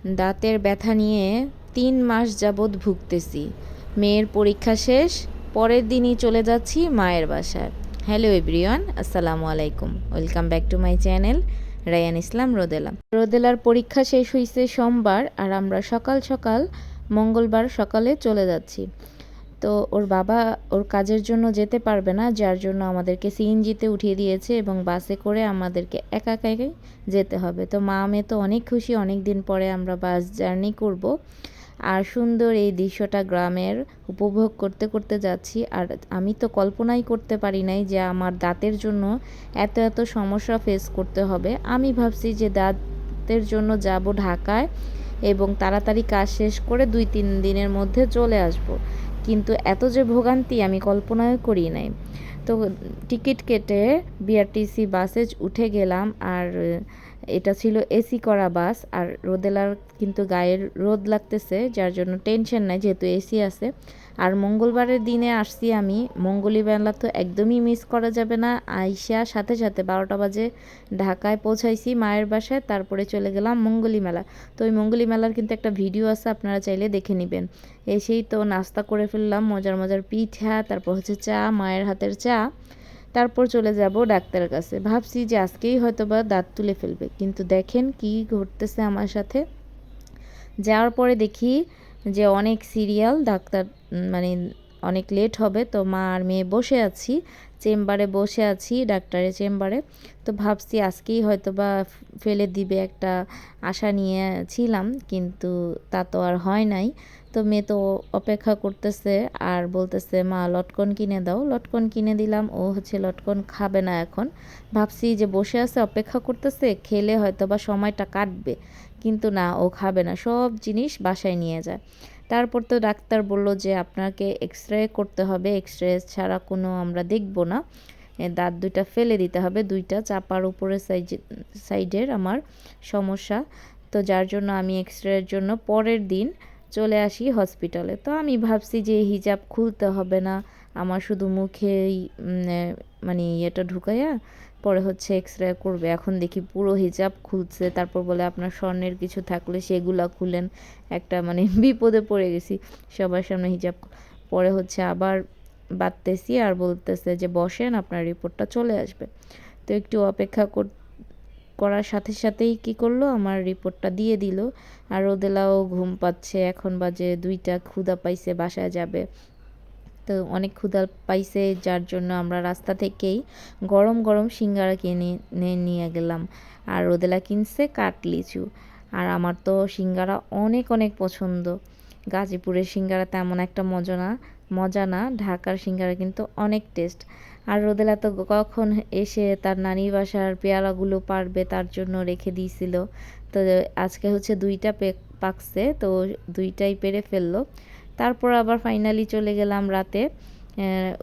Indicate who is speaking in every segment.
Speaker 1: দাঁতের ব্যথা নিয়ে ৩ মাস যাবৎ ভুগতেছি। মেয়ের পরীক্ষা শেষ, পরের দিনই চলে যাচ্ছি মায়ের বাসায়। হ্যালো এভরিওয়ান, আসসালামু আলাইকুম। Welcome back to my channel Rayan Islam Rodela. রোদেলার পরীক্ষা শেষ হয়েছে সোমবার, আর আমরা সকাল সকাল মঙ্গলবার সকালে চলে যাচ্ছি। তো ওর বাবা ওর কাজের জন্য যেতে পারবে না, যার জন্য আমাদেরকে সিএনজিতে উঠিয়ে দিয়েছে এবং বাসে করে আমাদেরকে একা একাই যেতে হবে। তো মা মেয়ে তো অনেক খুশি, অনেক দিন পরে আমরা বাস জার্নি করব। আর সুন্দর এই দৃশ্যটা গ্রামের উপভোগ করতে করতে যাচ্ছি। আর আমি তো কল্পনাই করতে পারি নাই যে আমার দাঁতের জন্য এত এত সমস্যা ফেস করতে হবে। আমি ভাবছি যে দাঁতের জন্য যাব ঢাকায় এবং তাড়াতাড়ি কাজ শেষ করে 2-3 দিনের মধ্যে চলে আসব, কিন্তু এত যে ভোগান্তি আমি কল্পনাও করি নাই। তো টিকিট কেটে বিআরটিসি বাসে উঠে গেলাম, আর এটা ছিল এসি করা বাস। আর রোদেলার কিন্তু গায়ের রোদ লাগতেছে, যার জন্য টেনশন নাই যেহেতু এসি আছে। আর মঙ্গলবারের দিনে আসছি আমি, মঙ্গলী মেলা তো একদমই মিস করা যাবে না। আইসা সাথে সাথে 12টা বাজে ঢাকায় পৌঁছাইছি মায়ের বাসায়, তারপরে চলে গেলাম মঙ্গলী মেলা। তো ওই মঙ্গলী মেলার কিন্তু একটা ভিডিও আছে, আপনারা চাইলে দেখে নেবেন। এসেই তো নাস্তা করে ফেললাম, মজার মজার পিঠা, তারপর হচ্ছে চা, মায়ের হাতের চা। তারপর চলে যাব ডাক্তারের কাছে। ভাবছি যে আজকেই হয়তো বা দাঁত তুলে ফেলবে, কিন্তু দেখেন কি ঘটতেছে আমার সাথে। যাওয়ার পরে দেখি যে অনেক সিরিয়াল, ডাক্তার মানে অনেক লেট হবে। তো মা আর মেয়ে বসে আছি, চেম্বারে বসে আছি, ডাক্তারের চেম্বারে। তো ভাবছি আজকেই হয়তো বা ফেলে দিবে, একটা আশা নিয়ে ছিলাম, কিন্তু তা তো আর হয় নাই। তো মেয়ে তো অপেক্ষা করতেছে আর বলতেছে মা লটকন কিনে দাও। লটকন কিনে দিলাম, ও হচ্ছে লটকন খাবে না এখন। ভাবছি যে বসে আছে অপেক্ষা করতেছে, খেলে হয়তো বা সময়টা কাটবে, কিন্তু না, ও খাবে না, সব জিনিস বাসায় নিয়ে যায়। তারপর তো ডাক্তার বলল যে আপনাকে এক্সরে করতে হবে, এক্সরে ছাড়া কোনো আমরা দেখব না, দাঁত দুইটা ফেলে দিতে হবে, দুইটা চাপার উপরের সাইডের আমার সমস্যা। তো যার জন্য আমি এক্সরের জন্য পরের দিন চলে আসি হসপিটালে। তো আমি ভাবছি যে হিজাব খুলতে হবে না, আমার শুধু মুখেই মানে ইয়েটা ঢুকাইয়া পরে হচ্ছে এক্সরে করবে। এখন দেখি পুরো হিজাব খুলছে, তারপর বলে আপনার স্বর্ণের কিছু থাকলে সেগুলা খুলেন। একটা মানে বিপদে পড়ে গেছি, সবার সামনে হিজাব। পরে হচ্ছে আবার বাঁধতেছি আর বলতেছে যে বসেন, আপনার রিপোর্টটা চলে আসবে। তো একটু অপেক্ষা করার সাথে সাথেই কি করলো, আমার রিপোর্টটা দিয়ে দিল। আর রোদেলাও ঘুম পাচ্ছে, এখন বাজে 2টা, ক্ষুধা পাইছে, বাসায় যাবে। তো অনেক ক্ষুধা পাইছে, যার জন্য আমরা রাস্তা থেকেই গরম গরম সিঙ্গারা কিনে নিয়ে গেলাম। আর রোদেলা কিনছে কাটলিচু। আর আমার তো সিঙ্গারা অনেক অনেক পছন্দ। গাজীপুরের সিঙ্গারা তেমন একটা মজা না, ঢাকার সিঙ্গারা কিন্তু অনেক টেস্ট। আর রোদেলা তো কখন এসে তার নানির বাসার পেয়ারাগুলো পারবে, তার জন্য রেখে দিয়েছিল। তো আজকে হচ্ছে 2টা পাকছে, তো 2টাই পেরে ফেললো। তারপর আবার ফাইনালি চলে গেলাম রাতে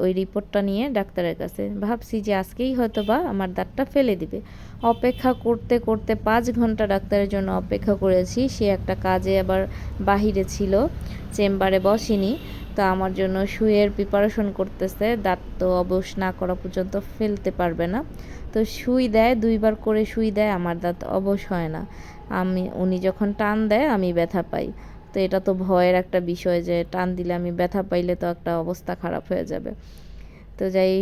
Speaker 1: ওই রিপোর্টটা নিয়ে ডাক্তারের কাছে। ভাবছি যে আজকেই হয়তো বা আমার দাঁতটা ফেলে দিবে। অপেক্ষা করতে করতে 5 ঘন্টা ডাক্তারের জন্য অপেক্ষা করেছি। সে একটা কাজে আবার বাহিরে ছিল, চেম্বারে বসেনি। তো আমার জন্য সুইয়ের প্রিপারেশন করতেছে, দাঁত তো অবশ না করা পর্যন্ত ফেলতে পারবে না। তো সুই দেয়, 2বার করে সুই দেয়, আমার দাঁত অবশ হয় না। উনি যখন টান দেয় আমি ব্যথা পাই। তো এটা তো ভয়ের একটা বিষয় যে টান দিলে আমি ব্যথা পাইলে তো একটা অবস্থা খারাপ হয়ে যাবে। তো যাই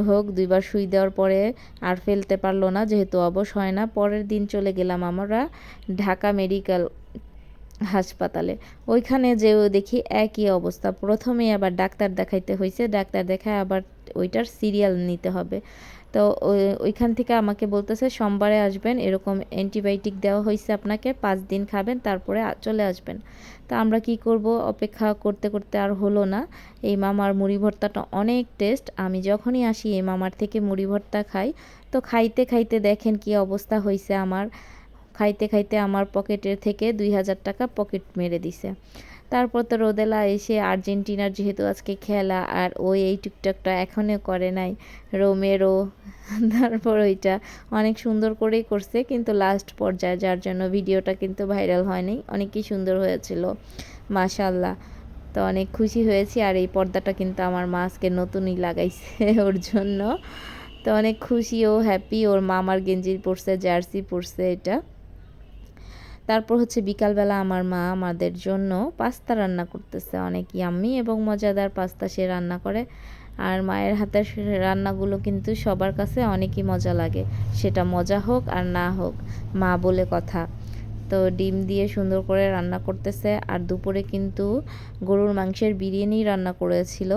Speaker 1: হোক, 2বার সুই দেওয়ার পরে আর ফেলতে পারলো না, যেহেতু অবশ হয় না। পরের দিন চলে গেলাম আমরা ঢাকা মেডিকেল হাসপাতালে। ওইখানে যেও দেখি একই অবস্থা, প্রথমেই আবার ডাক্তার দেখাইতে হয়েছে, ডাক্তার দেখায় আবার ওইটার সিরিয়াল নিতে হবে। তো ওইখান থেকে আমাকে বলতেছে সোমবারে আসবেন, এরকম অ্যান্টিবায়োটিক দেওয়া হয়েছে আপনাকে, 5 দিন খাবেন, তারপরে চলে আসবেন। তা আমরা কি করব, অপেক্ষা করতে করতে আর হলো না। এই মামার মুড়ি ভর্তাটা অনেক টেস্ট, আমি যখনই আসি এই মামার থেকে মুড়ি ভর্তা খাই। তো খাইতে খাইতে দেখেন কি অবস্থা হয়েছে আমার। খাইতে খাইতে আমার পকেটের থেকে 2000 টাকা পকেট মেরে দিছে। তারপর তো রোদেলা এসে, আর্জেন্টিনার যেহেতু আজকে খেলা, আর ওই এই টুকটাকটা এখনও করে নাই, রোমেরো। তারপর ওইটা অনেক সুন্দর করেই করছে, কিন্তু লাস্ট পর্যায়ে, যার জন্য ভিডিওটা কিন্তু ভাইরাল হয়নি। অনেকই সুন্দর হয়েছিল, মাশাল্লাহ। তো অনেক খুশি হয়েছি। আর এই পর্দাটা কিন্তু আমার মা আজকে নতুনই লাগাইছে ওর জন্য। তো অনেক খুশি ও হ্যাপি, ওর মামার গেঞ্জি পরছে, জার্সি পরছে এটা। তারপর হচ্ছে বিকালবেলা আমার মা আমাদের জন্য পাস্তা রান্না করতেছে, অনেক ইয়াম্মি এবং মজাদার পাস্তা সে রান্না করে। আর মায়ের হাতের রান্নাগুলো কিন্তু সবার কাছে অনেকই মজা লাগে, সেটা মজা হোক আর না হোক, মা বলে কথা। তো ডিম দিয়ে সুন্দর করে রান্না করতেছে। আর দুপুরে কিন্তু গরুর মাংসের বিরিয়ানি রান্না করেছিল।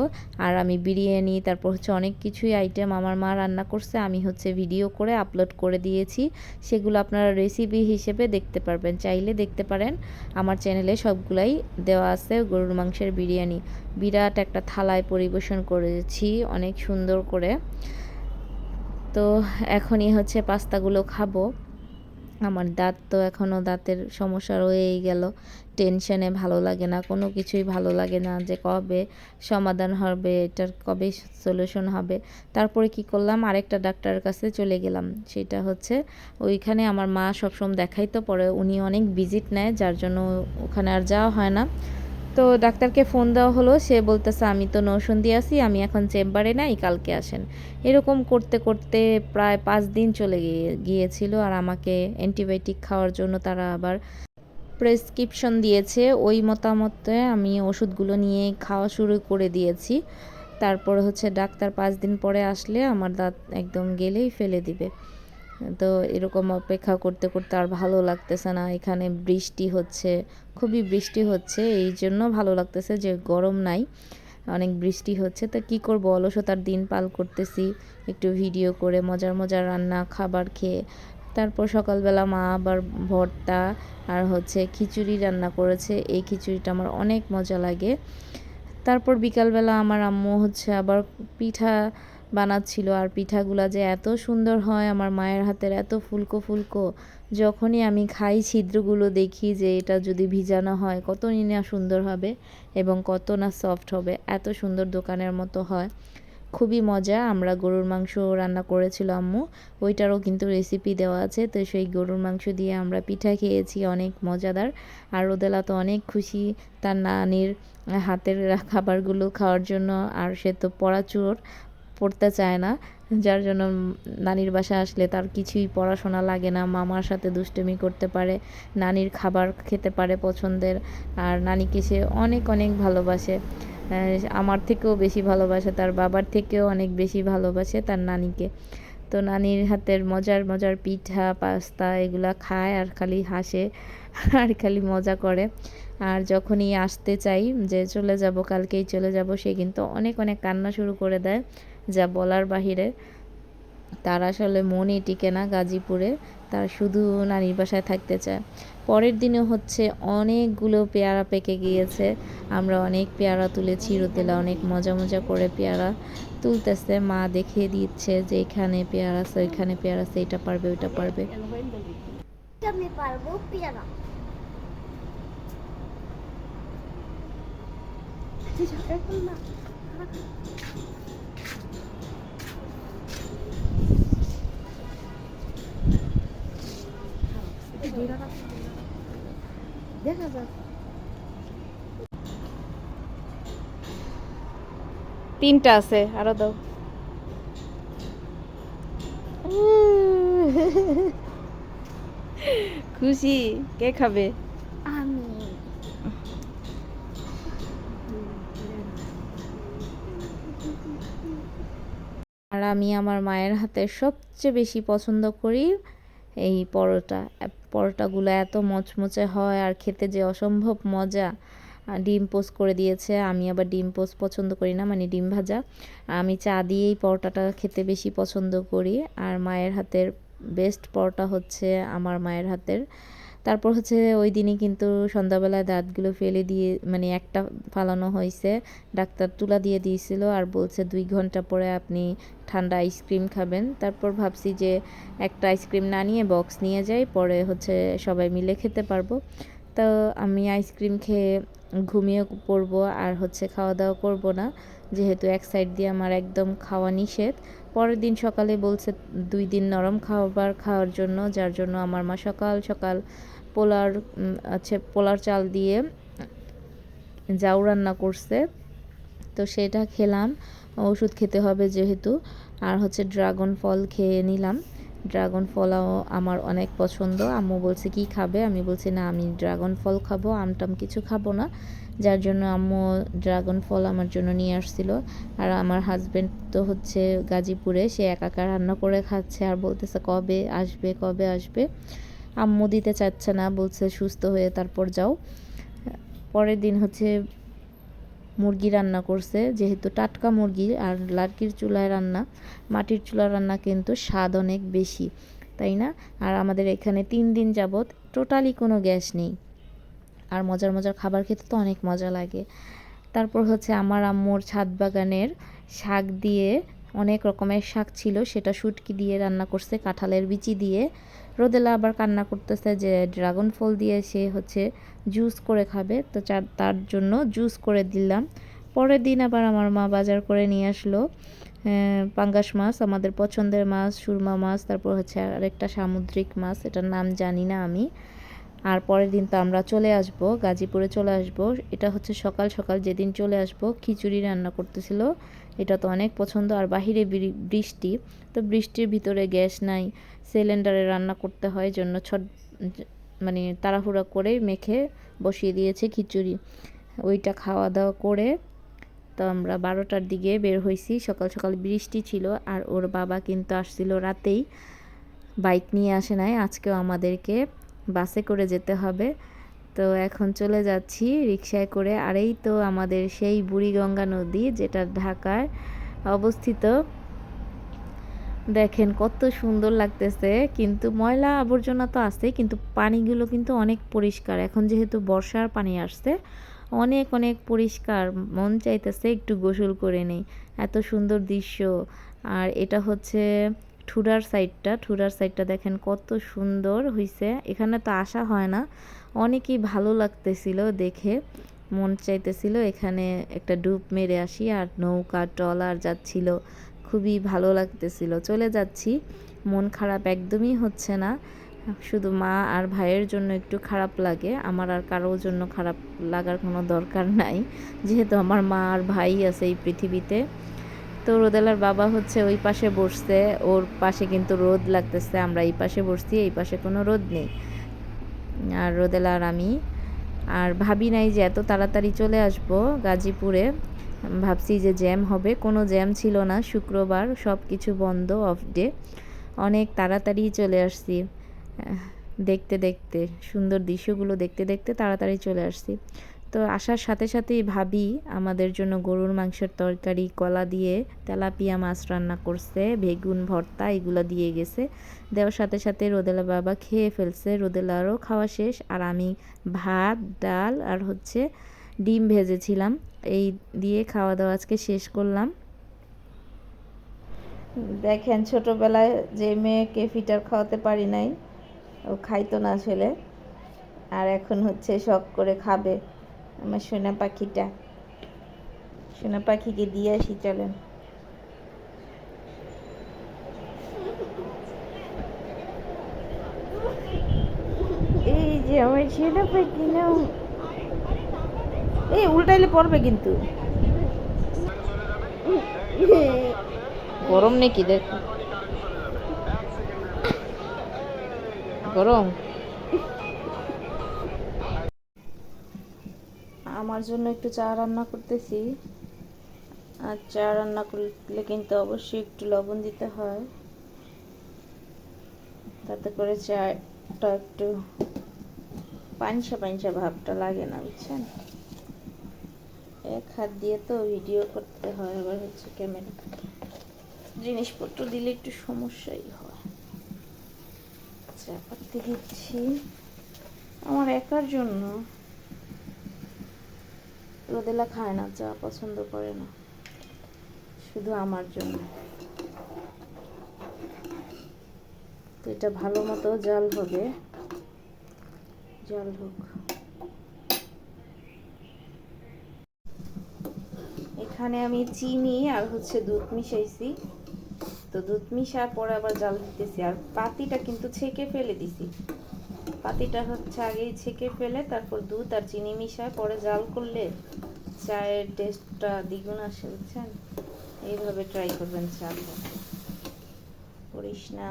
Speaker 1: আর আমি বিরিয়ানি, তারপর হচ্ছে অনেক কিছুই আইটেম আমার মা রান্না করছে, আমি হচ্ছে ভিডিও করে আপলোড করে দিয়েছি। সেগুলো আপনারা রেসিপি হিসেবে দেখতে পারবেন, চাইলে দেখতে পারেন। আমার চ্যানেলে সবগুলাই দেওয়া আছে। গরুর মাংসের বিরিয়ানি বিরাট একটা থালায় পরিবেশন করেছি অনেক সুন্দর করে। তো এখনই হচ্ছে পাস্তাগুলো খাবো। আমার দাঁত তো এখনও দাঁতের সমস্যা রয়েই গেল। টেনশনে ভালো লাগে না, কোনো কিছুই ভালো লাগে না যে কবে সমাধান হবে, এটার কবে সলিউশন হবে। তারপরে কি করলাম, আরেকটা ডাক্তারের কাছে চলে গেলাম। সেটা হচ্ছে ওইখানে আমার মা সবসময় দেখাইতো, পরে উনি অনেক ভিজিট নেয়, যার জন্য ওখানে আর যাওয়া হয় না। তো ডাক্তারকে ফোন দেওয়া হলো, সে বলতেছে আমি তো নৌসন্দি আছি, আমি এখন চেম্বারে নাই, কালকে আসেন। এরকম করতে করতে প্রায় 5 দিন চলে গিয়েছিল। আর আমাকে অ্যান্টিবায়োটিক খাওয়ার জন্য তারা আবার প্রেসক্রিপশন দিয়েছে, ওই মতামতে আমি ওষুধগুলো নিয়ে খাওয়া শুরু করে দিয়েছি। তারপরে হচ্ছে ডাক্তার 5 দিন পরে আসলে আমার দাঁত একদম গেলেই ফেলে দিবে। তো এরকম অপেক্ষা করতে করতে আর ভালো লাগতেছে না। এখানে বৃষ্টি হচ্ছে, খুবই বৃষ্টি হচ্ছে, এই জন্য ভালো লাগতেছে যে গরম নাই, অনেক বৃষ্টি হচ্ছে। তো কি করব, অলসতার দিন পাল করতেছি একটু ভিডিও করে, মজার মজার রান্না খাবার খেয়ে। তারপর সকালবেলা মা আবার ভর্তা আর হচ্ছে খিচুড়ি রান্না করেছে, এই খিচুড়িটা আমার অনেক মজা লাগে। তারপর বিকালবেলা আমার আম্মু হচ্ছে আবার পিঠা বানাচ্ছিল। আর পিঠাগুলা যে এত সুন্দর হয় আমার মায়ের হাতের, এত ফুলকো ফুলকো, যখনই আমি খাই ছিদ্রগুলো দেখি যে এটা যদি ভিজানো হয় কতই না সুন্দর হবে এবং কত না সফট হবে, এত সুন্দর দোকানের মতো হয়, খুবই মজা। আমরা গরুর মাংস রান্না করেছিল আম্মু, ওইটারও কিন্তু রেসিপি দেওয়া আছে। তো সেই গরুর মাংস দিয়ে আমরা পিঠা খেয়েছি, অনেক মজাদার। আর রোদেলা তো অনেক খুশি তার নানির হাতের খাবারগুলো খাওয়ার জন্য। আর সে তো পড়াচুর পড়তে চায় না, যার জন্য নানির বাসায় আসলে তার কিছুই পড়াশোনা লাগে না, মামার সাথে দুষ্টুমি করতে পারে, নানির খাবার খেতে পারে পছন্দের। আর নানিকে সে অনেক অনেক ভালোবাসে, আমার থেকেও বেশি ভালোবাসে, তার বাবার থেকেও অনেক বেশি ভালোবাসে তার নানিকে। তো নানির হাতের মজার মজার পিঠা পাস্তা এগুলা খায় আর খালি হাসে আর খালি মজা করে। আর যখনই আসতে চাই যে চলে যাব, কালকেই চলে যাব, সে কিন্তু অনেক অনেক কান্না শুরু করে দেয়, যা বলার বাহিরে। তার আসলে মনই টিকে না গাজীপুরে, তার শুধু নানির বাসায় থাকতে চায়। পরের দিনে হচ্ছে অনেকগুলো পেয়ারা পেকে গিয়েছে, আমরা অনেক পেয়ারা তুলেছি, রোদেলা অনেক মজা মজা করে পেয়ারা তুলতেছে, মা দেখিয়ে দিচ্ছে যে এখানে পেয়ারা আছে, ওইখানে পেয়ারা আছে, এটা পারবে ওইটা পারবে।
Speaker 2: আমি পারবো পেয়ারা। দেখা যাক।
Speaker 1: 3টা আছে, আরো দাও। খুশি, কে খাবে?
Speaker 2: আমি
Speaker 1: আর আমি আমার মায়ের হাতের সবচেয়ে বেশি পছন্দ করি এই পরোটা। পরোটাগুলো এত মচমচে হয় আর খেতে যে অসম্ভব মজা। ডিম পোস্ট করে দিয়েছে, আমি আবার ডিম পোস্ট পছন্দ করি না, মানে ডিম ভাজা। আমি চা দিয়েই পরোটাটা খেতে বেশি পছন্দ করি। আর মায়ের হাতের বেস্ট পরোটা হচ্ছে আমার মায়ের হাতের। তারপর হচ্ছে ওই দিনই কিন্তু সন্ধ্যাবেলায় দাঁতগুলো ফেলে দিয়ে, মানে একটা ফালানো হয়েছে, ডাক্তার তুলা দিয়ে দিয়েছিল আর বলছে 2 ঘন্টা পরে আপনি ঠান্ডা আইসক্রিম খাবেন। তারপর ভাবছি যে একটা আইসক্রিম না নিয়ে বক্স নিয়ে যাই, পরে হচ্ছে সবাই মিলে খেতে পারবো। তো আমি আইসক্রিম খেয়ে ঘুমিয়ে পড়বো আর হচ্ছে খাওয়া দাওয়া করবো না, যেহেতু এক সাইড দিয়ে আমার একদম খাওয়া নিষেধ। পরের দিন সকালে বলছে 2 দিন নরম খাবার খাওয়ার জন্য, যার জন্য আমার মা সকাল সকাল পোলার চাল দিয়ে জাউ রান্না করছে। তো সেটা খেলাম, ওষুধ খেতে হবে যেহেতু। আর হচ্ছে ড্রাগন ফল খেয়ে নিলাম। ড্রাগন ফলও আমার অনেক পছন্দ। আম্মু বলছে কি খাবে, আমি বলছি না আমি ড্রাগন ফল খাবো, আমটাম কিছু খাবো না। যার জন্য আম্মু ড্রাগন ফল আমার জন্য নিয়ে আসছিল। আর আমার হাজবেন্ড তো হচ্ছে গাজীপুরে, সে একা একা রান্না করে খাচ্ছে আর বলতেছে কবে আসবে কবে আসবে। আম্মু দিতে চাচ্ছে না, বলছে সুস্থ হয়ে তারপর যাও। পরের দিন হচ্ছে মুরগি রান্না করছে, যেহেতু টাটকা মুরগি আর লার্কির চুলায় রান্না, মাটির চুলার রান্না কিন্তু স্বাদ অনেক বেশি, তাই না? আর আমাদের এখানে 3 দিন যাবৎ টোটালি কোনো গ্যাস নেই। আর মজার মজার খাবার খেতে তো অনেক মজা লাগে। তারপর হচ্ছে আমার আম্মুর ছাদ বাগানের শাক দিয়ে, অনেক রকমের শাক ছিল, সেটা শুটকি দিয়ে রান্না করছে, কাঁঠালের বিচি দিয়ে। রোদেলা আবার কান্না করতেছে যে ড্রাগন ফল দিয়ে সে হচ্ছে জুস করে খাবে, তো তার জন্য জুস করে দিলাম। পরের দিন আবার আমার মা বাজার করে নিয়ে আসলো পাঙ্গাস মাছ, আমাদের পছন্দের মাছ, সুরমা মাছ। তারপর হচ্ছে আরেকটা সামুদ্রিক মাছ, এটার নাম জানি না আমি। আর পরের দিন তো আমরা চলে আসব, গাজীপুরে চলে আসব। এটা হচ্ছে সকাল সকাল যেদিন চলে আসব, খিচুড়ি রান্না করতেছিল, এটা তো অনেক পছন্দ। আর বাহিরে বৃষ্টি, তো বৃষ্টির ভিতরে গ্যাস নাই, সিলিন্ডারে রান্না করতে হয়, জন্য মানে তাড়াহুড়া করে মেখে বসিয়ে দিয়েছে খিচুড়ি। ওইটা খাওয়া দাওয়া করে তো আমরা 12টার দিকে বের হয়েছি। সকাল সকাল বৃষ্টি ছিল, আর ওর বাবা কিন্তু আসছিল রাতেই, বাইক নিয়ে আসে নাই, আজকেও আমাদেরকে বাসে করে যেতে হবে। তো এখন চলে যাচ্ছি রিকশায় করে। আর এই তো আমাদের সেই বুড়িগঙ্গা নদী, যেটা ঢাকায় অবস্থিত। দেখেন কত সুন্দর লাগতেছে, কিন্তু ময়লা আবর্জনা তো আছে, কিন্তু পানিগুলো কিন্তু অনেক পরিষ্কার। এখন যেহেতু বর্ষার পানি আসছে, অনেক অনেক পরিষ্কার, মন চাইতেছে একটু গোসল করে নেই, এত সুন্দর দৃশ্য। আর এটা হচ্ছে ঠুরার সাইডটা দেখেন কত সুন্দর হয়েছে। এখানে তো আসা হয় না, অনেকই ভালো লাগতেছিল দেখে, মন চাইতেছিল এখানে একটা ডুব মেরে আসি। আর নৌকা ট্রলার যাচ্ছিল, খুবই ভালো লাগতেছিল। চলে যাচ্ছি, মন খারাপ একদমই হচ্ছে না, শুধু মা আর ভাইয়ের জন্য একটু খারাপ লাগে, আমার আর কারোর জন্য খারাপ লাগার কোনো দরকার নাই, যেহেতু আমার মা আর ভাই আছে এই পৃথিবীতে। তো রোদেলার বাবা হচ্ছে ওই পাশে বসছে, ওর পাশে কিন্তু রোদ লাগতেছে, আমরা এই পাশে বসছি, এই পাশে কোনো রোদ নেই। আর রোদেলা আর আমি, আর ভাবি নাই যে এত তাড়াতাড়ি চলে আসব গাজীপুরে। ভাবছি যে জ্যাম হবে, কোনো জ্যাম ছিল না, শুক্রবার, সব কিছু বন্ধ, অফ ডে। অনেক তাড়াতাড়ি চলে আসছি, দেখতে দেখতে সুন্দর দৃশ্যগুলো দেখতে দেখতে তাড়াতাড়ি চলে আসছি। তো আসার সাথে সাথেই ভাবি আমাদের জন্য গরুর মাংসের তরকারি, কলা দিয়ে তেলাপিয়া মাছ রান্না করছে, বেগুন ভর্তা এগুলো দিয়ে গেছে। দেওয়ার সাথে সাথে রোদেলা বাবা খেয়ে ফেলছে, রোদেলারও খাওয়া শেষ। আর আমি ভাত, ডাল আর হচ্ছে ডিম ভেজেছিলাম, এই দিয়ে খাওয়া দাওয়া আজকে শেষ করলাম। দেখেন ছোটবেলায় যে মেয়েকে ফিটার খাওয়াতে পারি নাই, ও খাইতো না আসলে, আর এখন হচ্ছে শখ করে খাবে। আমার সোনা পাখিটা, সোনা পাখিকে দিয়ে আসি, চলেন। এই যে আমার সোনা পাখি, নাও। এই উল্টাইলে পড়বে কিন্তু, গরম নাকি দেখো, গরম। আমার জন্য একটু চা রান্না করতেছি, আর চা রান্না করলে কিন্তু অবশ্যই একটু লবণ দিতে হয়, তাতে করে চাটা একটু পানসা পানসা ভাবটা লাগে না, বুঝছেন? এক হাত দিয়ে তো ভিডিও করতে হয়, আবার হচ্ছে ক্যামেরা, জিনিসপত্র দিলে একটু সমস্যাই হয়। চা পাতি দিচ্ছি আমার একার জন্য, রোদেলা খায় না, চা পছন্দ করে না, শুধু আমার জন্য। তো এটা ভালো মতো জাল হবে, জাল হোক। এখানে আমি চিনি আর হচ্ছে দুধ মিশাইছি, তো দুধ মিশার পরে আবার জাল দিতেছি। আর পাতিটা কিন্তু ছেঁকে ফেলে দিছি, পাতিটা হচ্ছে আগেই ছেঁকে ফেলে তারপর দুধ আর চিনি মিশায় পরে জাল করলে চায়ের টেস্টটা দ্বিগুণ আসে, বুঝছেন? এইভাবে ট্রাই করবেন, চা করিস না।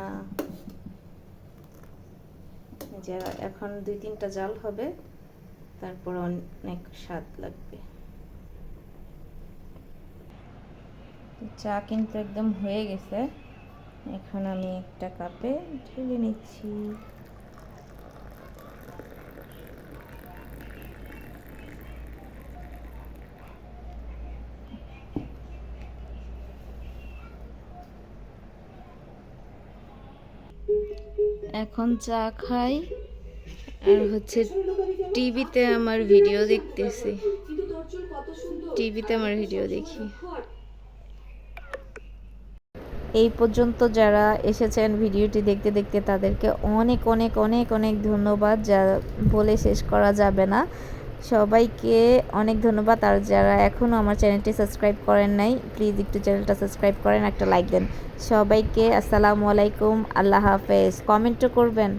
Speaker 1: যে এখন 2-3টা জাল হবে, তারপর অনেক স্বাদ লাগবে। চা কিন্তু একদম হয়ে গেছে, এখন আমি একটা কাপে ঢেলে নিচ্ছি। এখন চা খাই আর হচ্ছে টিভিতে আমার ভিডিও দেখতেছি, টিভিতে আমার ভিডিও দেখি। এই পর্যন্ত যারা এসেছেন ভিডিওটি দেখতে দেখতে তাদেরকে অনেক অনেক অনেক অনেক ধন্যবাদ, যা বলে শেষ করা যাবে না। সবাইকে অনেক ধন্যবাদ। আর যারা এখনও আমার চ্যানেলটি সাবস্ক্রাইব করেন নাই, প্লিজ একটু চ্যানেলটা সাবস্ক্রাইব করেন, একটা লাইক দেন। সবাইকে আসসালামু আলাইকুম, আল্লাহ হাফেজ। কমেন্টও করবেন।